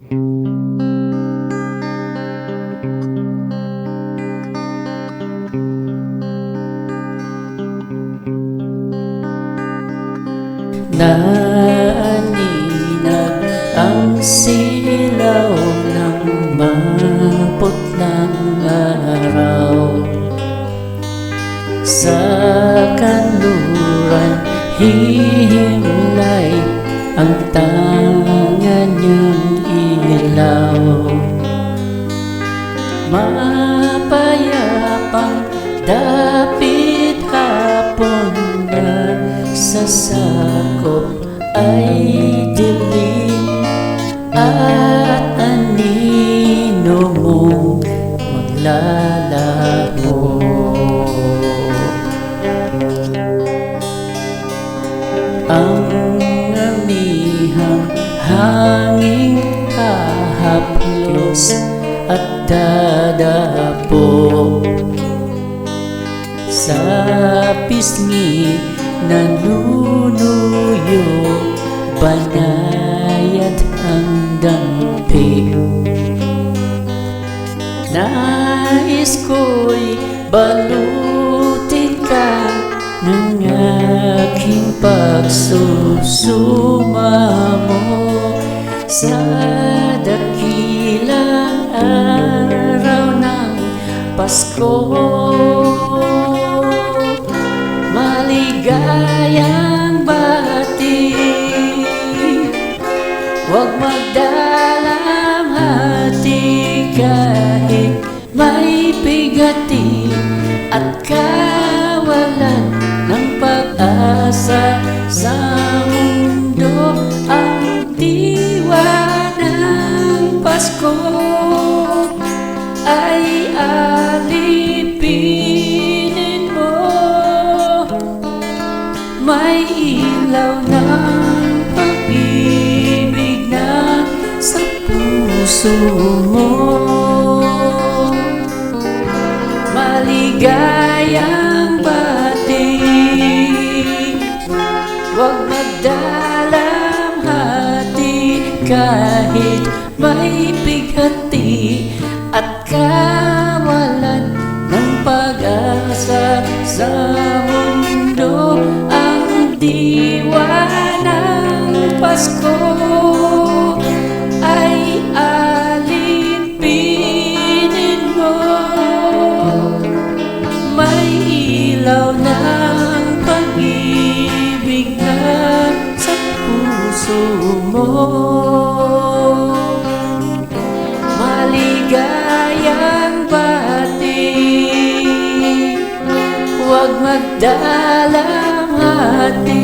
Naaninag ang silaw ng maputlang araw. Sa kanluran hihimlay ang tanga niyang ilaw. Mapayapang dapit hapon na sasakop ay dilim, at anino mong maglalaho. Ang amihang hanging hahaplos at dadapo sa pisngi nanunuyo, banayad ang dampi. Nais ko'y balutin ka ng aking pagsusumamo sa dakilang araw ng Pasko. Maligayang bati, huwag magdalamhati kahit may bigati at kawalan ng pag-asa sa mundo. Ang diwa ng Pasko ay alipinin mo. May ilaw ng pag-ibig na sa puso mo. Maligayang bati, huwag magdalamhati kahit may bighati at kawalan ng pag-asa sa mundo. Ang diwa ng Pasko ay alipinin mo. May ilaw ng pag-ibig na sa puso mo. Maligayang bati, huwag magdalamhati